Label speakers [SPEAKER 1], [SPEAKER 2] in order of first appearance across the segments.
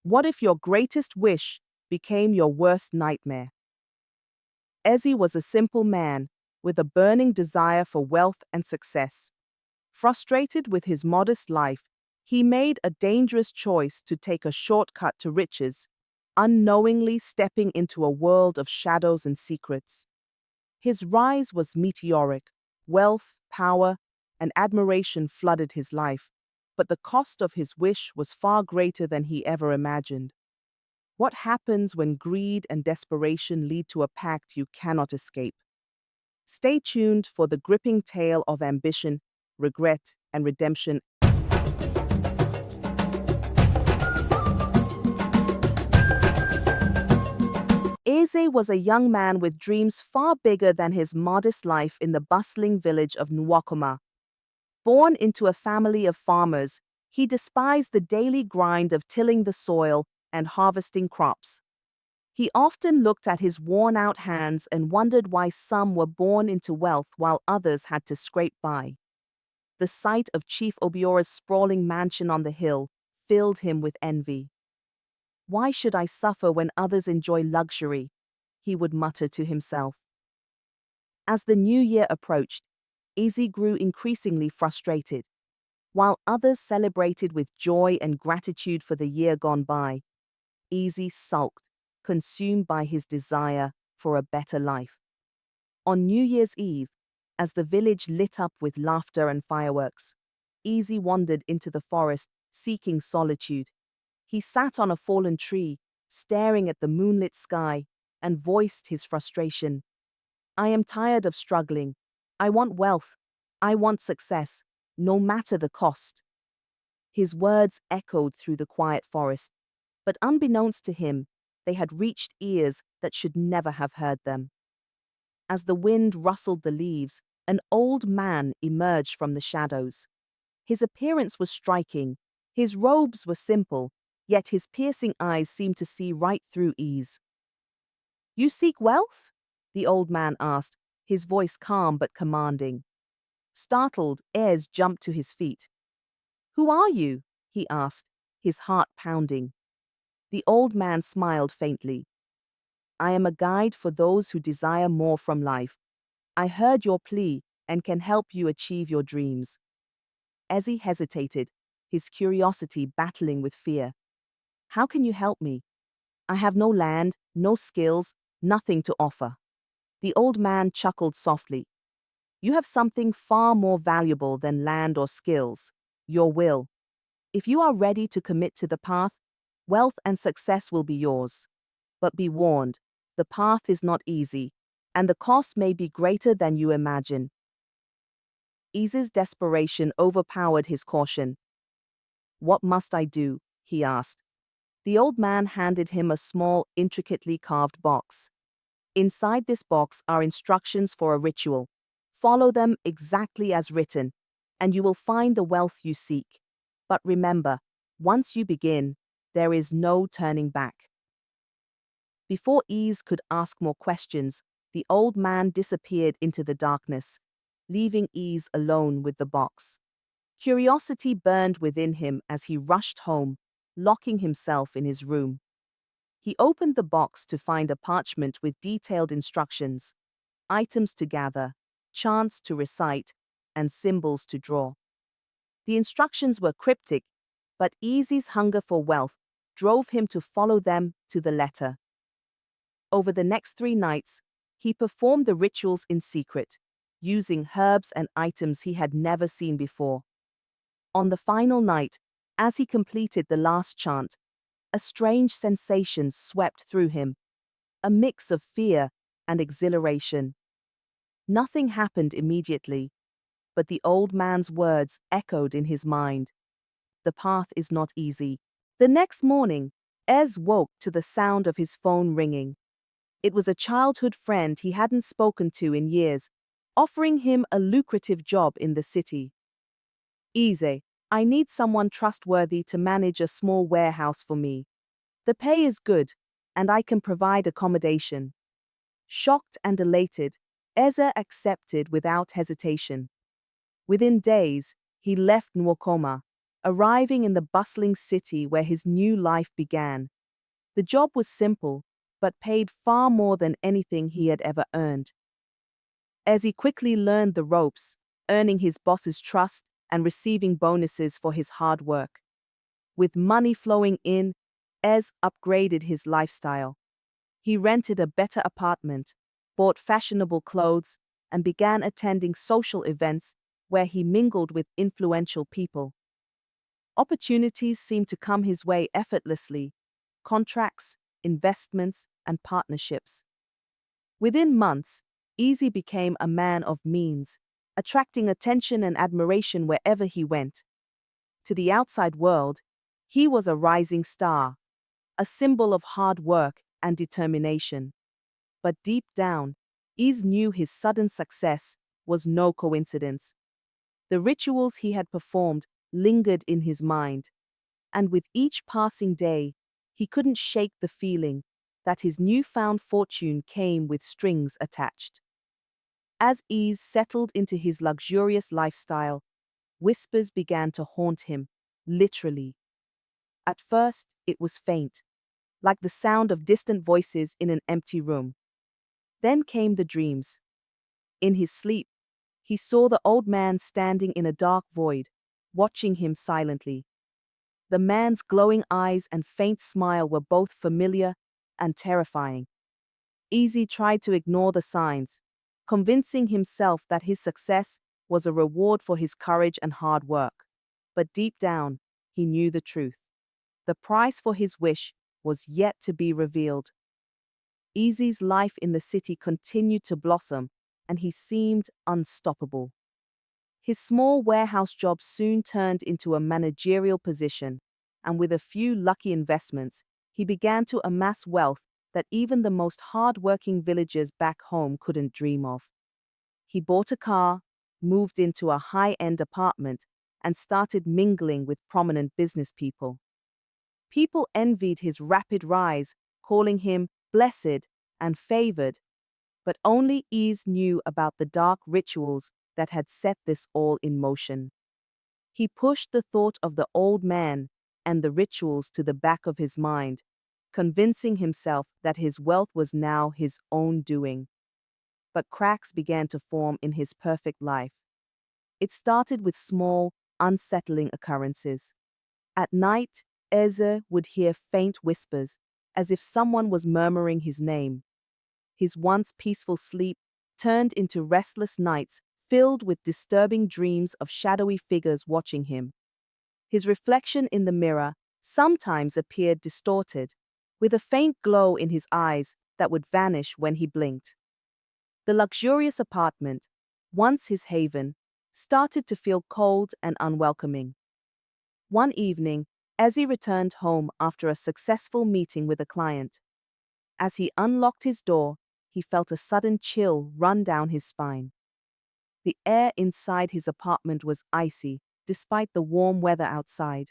[SPEAKER 1] What if your greatest wish became your worst nightmare? Eze was a simple man with a burning desire for wealth and success. Frustrated with his modest life, he made a dangerous choice to take a shortcut to riches, unknowingly stepping into a world of shadows and secrets. His rise was meteoric. Wealth, power, and admiration flooded his life, but the cost of his wish was far greater than he ever imagined. What happens when greed and desperation lead to a pact you cannot escape? Stay tuned for the gripping tale of ambition, regret, and redemption. Eze was a young man with dreams far bigger than his modest life in the bustling village of Nwakoma. Born into a family of farmers, he despised the daily grind of tilling the soil and harvesting crops. He often looked at his worn-out hands and wondered why some were born into wealth while others had to scrape by. The sight of Chief Obiora's sprawling mansion on the hill filled him with envy. "Why should I suffer when others enjoy luxury?" he would mutter to himself. As the new year approached, Eze grew increasingly frustrated. While others celebrated with joy and gratitude for the year gone by, Eze sulked, consumed by his desire for a better life. On New Year's Eve, as the village lit up with laughter and fireworks, Eze wandered into the forest, seeking solitude. He sat on a fallen tree, staring at the moonlit sky, and voiced his frustration. "I am tired of struggling. I want wealth. I want success, no matter the cost." His words echoed through the quiet forest, but unbeknownst to him, they had reached ears that should never have heard them. As the wind rustled the leaves, an old man emerged from the shadows. His appearance was striking. His robes were simple, yet his piercing eyes seemed to see right through Eze. "You seek wealth?" the old man asked, his voice calm but commanding. Startled, Eze jumped to his feet. "Who are you?" he asked, his heart pounding. The old man smiled faintly. "I am a guide for those who desire more from life. I heard your plea and can help you achieve your dreams." Eze hesitated, his curiosity battling with fear. "How can you help me? I have no land, no skills, nothing to offer." The old man chuckled softly. "You have something far more valuable than land or skills: your will. If you are ready to commit to the path, wealth and success will be yours. But be warned, the path is not easy, and the cost may be greater than you imagine." Eze's desperation overpowered his caution. "What must I do?" he asked. The old man handed him a small, intricately carved box. "Inside this box are instructions for a ritual. Follow them exactly as written, and you will find the wealth you seek. But remember, once you begin, there is no turning back." Before Eze could ask more questions, the old man disappeared into the darkness, leaving Eze alone with the box. Curiosity burned within him as he rushed home, locking himself in his room. He opened the box to find a parchment with detailed instructions: items to gather, chants to recite, and symbols to draw. The instructions were cryptic, but Eze's hunger for wealth drove him to follow them to the letter. Over the next 3 nights, he performed the rituals in secret, using herbs and items he had never seen before. On the final night, as he completed the last chant, a strange sensation swept through him, a mix of fear and exhilaration. Nothing happened immediately, but the old man's words echoed in his mind. The path is not easy. The next morning, Eze woke to the sound of his phone ringing. It was a childhood friend he hadn't spoken to in years, offering him a lucrative job in the city. "Eze, I need someone trustworthy to manage a small warehouse for me. The pay is good, and I can provide accommodation." Shocked and elated, Eze accepted without hesitation. Within days, he left Nwokoma, arriving in the bustling city where his new life began. The job was simple, but paid far more than anything he had ever earned. As he quickly learned the ropes, earning his boss's trust and receiving bonuses for his hard work. With money flowing in, Ez upgraded his lifestyle. He rented a better apartment, bought fashionable clothes, and began attending social events where he mingled with influential people. Opportunities seemed to come his way effortlessly: contracts, investments, and partnerships. Within months, Easy became a man of means, attracting attention and admiration wherever he went. To the outside world, he was a rising star, a symbol of hard work and determination. But deep down, Ease knew his sudden success was no coincidence. The rituals he had performed lingered in his mind, and with each passing day, he couldn't shake the feeling that his newfound fortune came with strings attached. As Ease settled into his luxurious lifestyle, whispers began to haunt him, literally. At first, it was faint, like the sound of distant voices in an empty room. Then came the dreams. In his sleep, he saw the old man standing in a dark void, watching him silently. The man's glowing eyes and faint smile were both familiar and terrifying. Easy tried to ignore the signs, convincing himself that his success was a reward for his courage and hard work. But deep down, he knew the truth. The price for his wish was yet to be revealed. Easy's life in the city continued to blossom, and he seemed unstoppable. His small warehouse job soon turned into a managerial position, and with a few lucky investments, he began to amass wealth that even the most hard-working villagers back home couldn't dream of. He bought a car, moved into a high-end apartment, and started mingling with prominent business people. People envied his rapid rise, calling him blessed and favored, but only Ease knew about the dark rituals that had set this all in motion. He pushed the thought of the old man and the rituals to the back of his mind, convincing himself that his wealth was now his own doing. But cracks began to form in his perfect life. It started with small, unsettling occurrences. At night, Eze would hear faint whispers, as if someone was murmuring his name. His once peaceful sleep turned into restless nights filled with disturbing dreams of shadowy figures watching him. His reflection in the mirror sometimes appeared distorted, with a faint glow in his eyes that would vanish when he blinked. The luxurious apartment, once his haven, started to feel cold and unwelcoming. One evening, Eze returned home after a successful meeting with a client. As he unlocked his door, he felt a sudden chill run down his spine. The air inside his apartment was icy, despite the warm weather outside.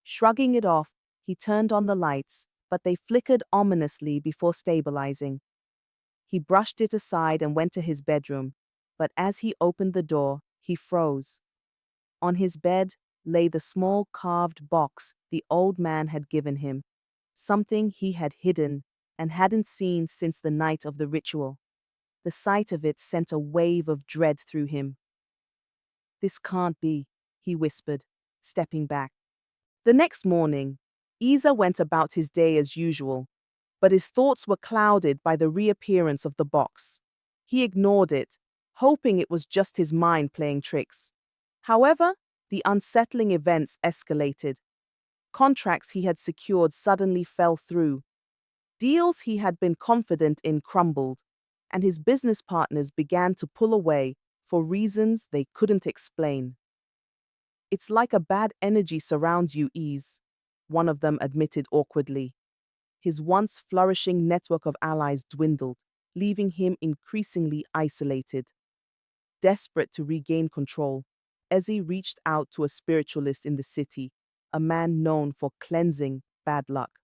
[SPEAKER 1] Shrugging it off, he turned on the lights, but they flickered ominously before stabilizing. He brushed it aside and went to his bedroom, but as he opened the door, he froze. On his bed lay the small carved box the old man had given him, something he had hidden and hadn't seen since the night of the ritual. The sight of it sent a wave of dread through him. "This can't be," he whispered, stepping back. The next morning, Isa went about his day as usual, but his thoughts were clouded by the reappearance of the box. He ignored it, hoping it was just his mind playing tricks. However, the unsettling events escalated. Contracts he had secured suddenly fell through. Deals he had been confident in crumbled, and his business partners began to pull away for reasons they couldn't explain. "It's like a bad energy surrounds you, Ease," one of them admitted awkwardly. His once flourishing network of allies dwindled, leaving him increasingly isolated. Desperate to regain control, Eze reached out to a spiritualist in the city, a man known for cleansing bad luck.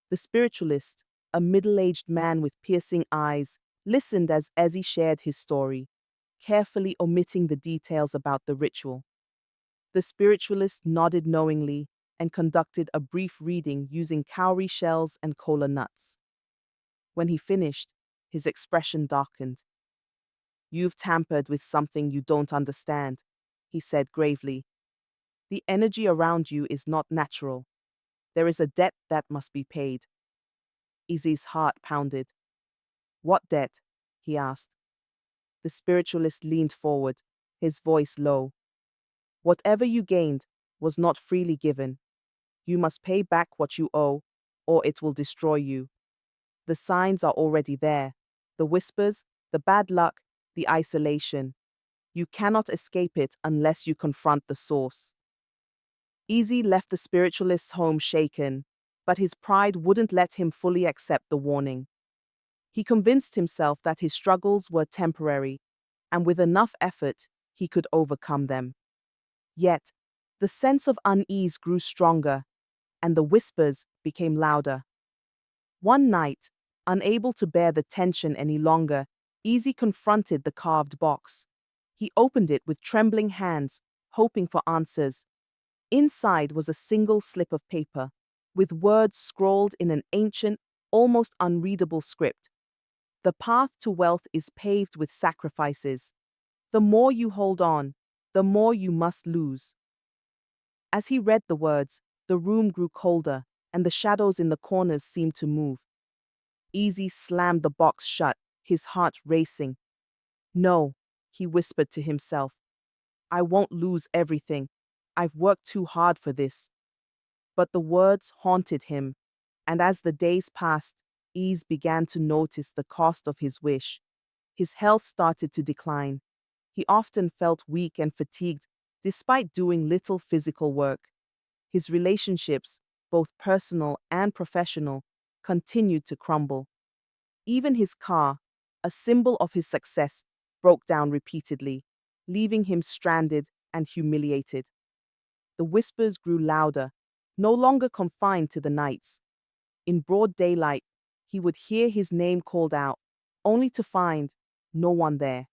[SPEAKER 1] The spiritualist, a middle-aged man with piercing eyes, listened as Eze shared his story, carefully omitting the details about the ritual. The spiritualist nodded knowingly and conducted a brief reading using cowrie shells and kola nuts. When he finished, his expression darkened. "You've tampered with something you don't understand," he said gravely. "The energy around you is not natural. There is a debt that must be paid." Izzy's heart pounded. "What debt?" he asked. The spiritualist leaned forward, his voice low. "Whatever you gained was not freely given. You must pay back what you owe, or it will destroy you. The signs are already there. The whispers, the bad luck, the isolation. You cannot escape it unless you confront the source." Easy left the spiritualist's home shaken, but his pride wouldn't let him fully accept the warning. He convinced himself that his struggles were temporary, and with enough effort, he could overcome them. Yet, the sense of unease grew stronger, and the whispers became louder. One night, unable to bear the tension any longer, Easy confronted the carved box. He opened it with trembling hands, hoping for answers. Inside was a single slip of paper, with words scrawled in an ancient, almost unreadable script. "The path to wealth is paved with sacrifices. The more you hold on, the more you must lose." As he read the words, the room grew colder, and the shadows in the corners seemed to move. Easy slammed the box shut, his heart racing. "No," he whispered to himself. "I won't lose everything. I've worked too hard for this." But the words haunted him, and as the days passed, Ease began to notice the cost of his wish. His health started to decline. He often felt weak and fatigued, despite doing little physical work. His relationships, both personal and professional, continued to crumble. Even his car, a symbol of his success, broke down repeatedly, leaving him stranded and humiliated. The whispers grew louder, no longer confined to the nights. In broad daylight, he would hear his name called out, only to find no one there.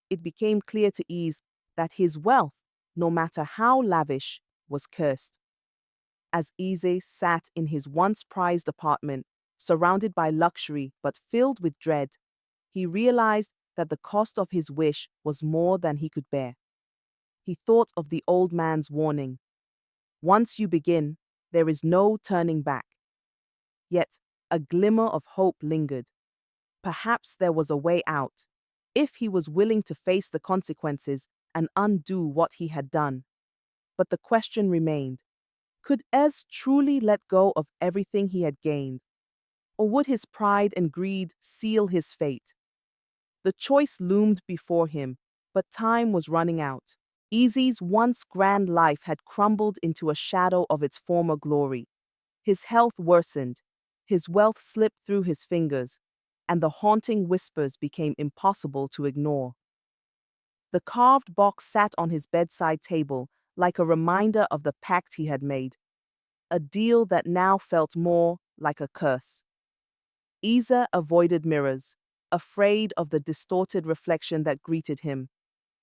[SPEAKER 1] It became clear to Ease that his wealth, no matter how lavish, was cursed. As Eze sat in his once prized apartment, surrounded by luxury but filled with dread, he realized that the cost of his wish was more than he could bear. He thought of the old man's warning. Once you begin, there is no turning back. Yet, a glimmer of hope lingered. Perhaps there was a way out, if he was willing to face the consequences and undo what he had done. But the question remained. Could Ez truly let go of everything he had gained? Or would his pride and greed seal his fate? The choice loomed before him, but time was running out. Easy's once grand life had crumbled into a shadow of its former glory. His health worsened, his wealth slipped through his fingers, and the haunting whispers became impossible to ignore. The carved box sat on his bedside table like a reminder of the pact he had made, a deal that now felt more like a curse. Isa avoided mirrors, afraid of the distorted reflection that greeted him,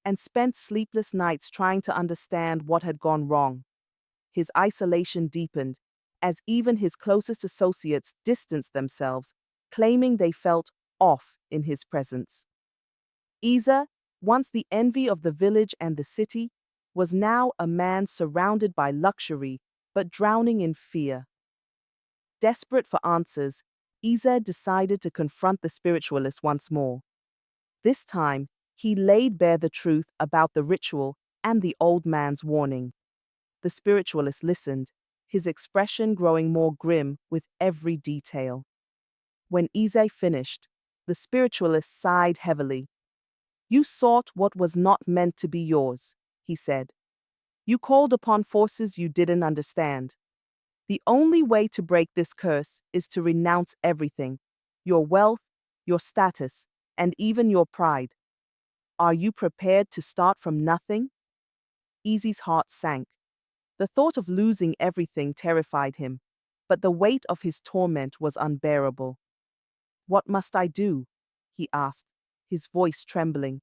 [SPEAKER 1] and spent sleepless nights trying to understand what had gone wrong. His isolation deepened, as even his closest associates distanced themselves, claiming they felt off in his presence. Isa, once the envy of the village and the city, was now a man surrounded by luxury but drowning in fear. Desperate for answers, Isa decided to confront the spiritualist once more. This time, he laid bare the truth about the ritual and the old man's warning. The spiritualist listened, his expression growing more grim with every detail. When Isa finished, the spiritualist sighed heavily. "You sought what was not meant to be yours," he said. "You called upon forces you didn't understand. The only way to break this curse is to renounce everything, your wealth, your status, and even your pride. Are you prepared to start from nothing?" Easy's heart sank. The thought of losing everything terrified him, but the weight of his torment was unbearable. "What must I do?" he asked, his voice trembling.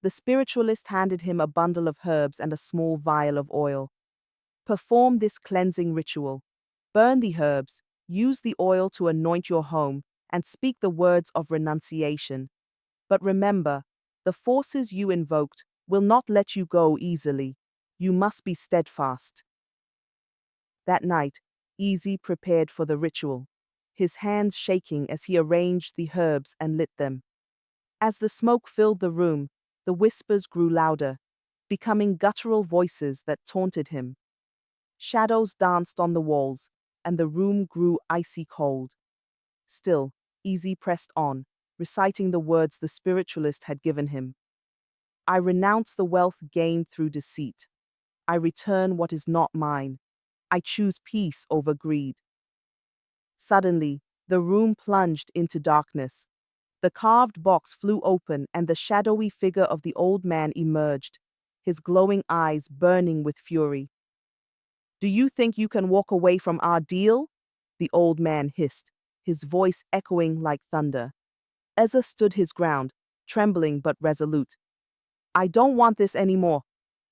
[SPEAKER 1] The spiritualist handed him a bundle of herbs and a small vial of oil. Perform this cleansing ritual. Burn the herbs, use the oil to anoint your home, and speak the words of renunciation. But remember, the forces you invoked will not let you go easily. You must be steadfast. That night, Easy prepared for the ritual, his hands shaking as he arranged the herbs and lit them. As the smoke filled the room, the whispers grew louder, becoming guttural voices that taunted him. Shadows danced on the walls, and the room grew icy cold. Still, Easy pressed on, reciting the words the spiritualist had given him. I renounce the wealth gained through deceit. I return what is not mine. I choose peace over greed. Suddenly, the room plunged into darkness. The carved box flew open and the shadowy figure of the old man emerged, his glowing eyes burning with fury. Do you think you can walk away from our deal? The old man hissed, his voice echoing like thunder. Ezra stood his ground, trembling but resolute. I don't want this anymore.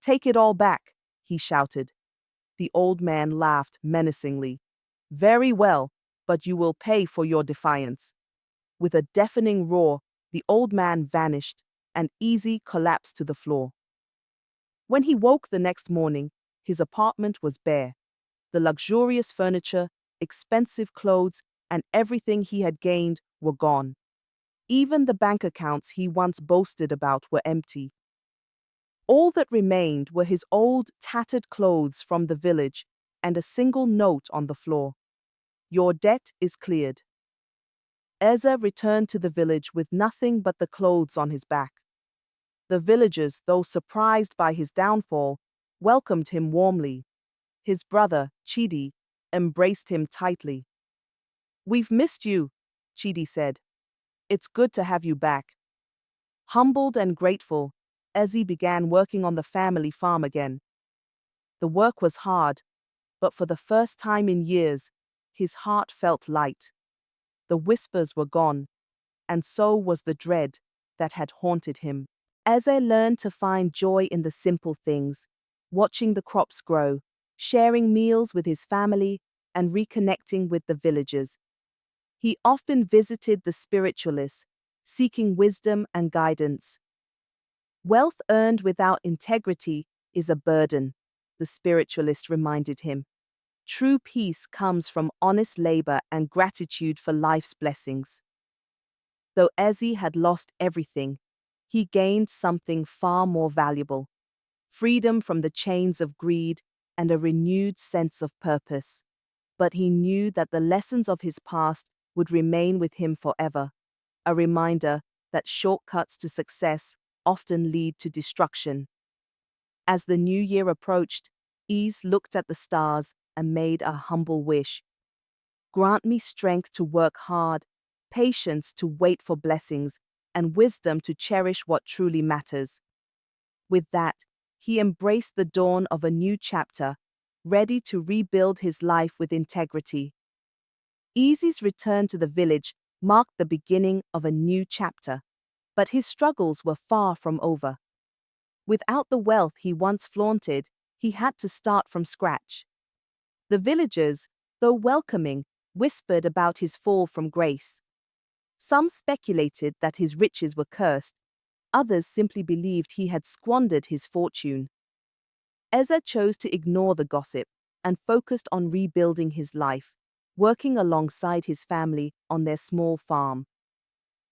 [SPEAKER 1] Take it all back, he shouted. The old man laughed menacingly. Very well, but you will pay for your defiance. With a deafening roar, the old man vanished, and Easy collapsed to the floor. When he woke the next morning, his apartment was bare. The luxurious furniture, expensive clothes, and everything he had gained were gone. Even the bank accounts he once boasted about were empty. All that remained were his old, tattered clothes from the village and a single note on the floor. Your debt is cleared. Ezra returned to the village with nothing but the clothes on his back. The villagers, though surprised by his downfall, welcomed him warmly. His brother, Chidi, embraced him tightly. We've missed you, Chidi said. It's good to have you back. Humbled and grateful, Ezzy began working on the family farm again. The work was hard, but for the first time in years, his heart felt light. The whispers were gone, and so was the dread that had haunted him. Eze learned to find joy in the simple things, watching the crops grow, sharing meals with his family, and reconnecting with the villagers. He often visited the spiritualists, seeking wisdom and guidance. Wealth earned without integrity is a burden, the spiritualist reminded him. True peace comes from honest labor and gratitude for life's blessings. Though Eze had lost everything, he gained something far more valuable: freedom from the chains of greed and a renewed sense of purpose. But he knew that the lessons of his past would remain with him forever, a reminder that shortcuts to success often lead to destruction. As the new year approached, Eze looked at the stars and made a humble wish. Grant me strength to work hard, patience to wait for blessings, and wisdom to cherish what truly matters. With that, he embraced the dawn of a new chapter, ready to rebuild his life with integrity. Easy's return to the village marked the beginning of a new chapter, but his struggles were far from over. Without the wealth he once flaunted, he had to start from scratch. The villagers, though welcoming, whispered about his fall from grace. Some speculated that his riches were cursed, others simply believed he had squandered his fortune. Ezra chose to ignore the gossip and focused on rebuilding his life, working alongside his family on their small farm.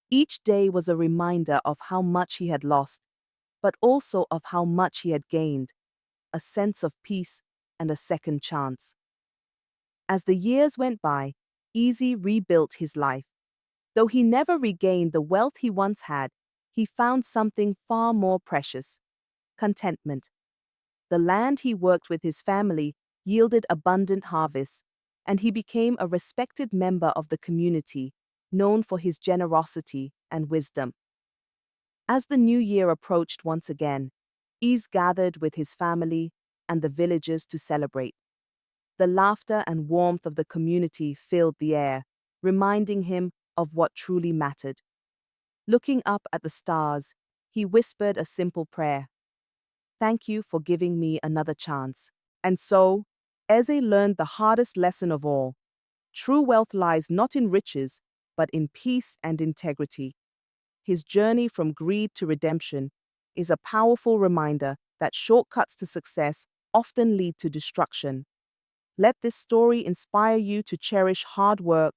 [SPEAKER 1] Each day was a reminder of how much he had lost, but also of how much he had gained, a sense of peace and a second chance. As the years went by, Easy rebuilt his life. Though he never regained the wealth he once had, he found something far more precious: contentment. The land he worked with his family yielded abundant harvests, and he became a respected member of the community, known for his generosity and wisdom. As the new year approached once again, Ease gathered with his family and the villagers to celebrate. The laughter and warmth of the community filled the air, reminding him of what truly mattered. Looking up at the stars, he whispered a simple prayer. Thank you for giving me another chance. And so, Eze learned the hardest lesson of all. True wealth lies not in riches, but in peace and integrity. His journey from greed to redemption is a powerful reminder that shortcuts to success often lead to destruction. Let this story inspire you to cherish hard work,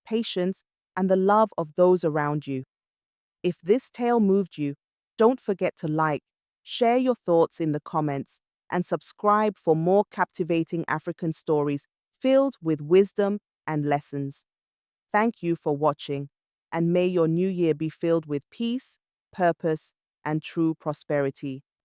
[SPEAKER 1] patience, and the love of those around you. If this tale moved you, don't forget to like, share your thoughts in the comments, and subscribe for more captivating African stories filled with wisdom and lessons. Thank you for watching, and may your new year be filled with peace, purpose, and true prosperity.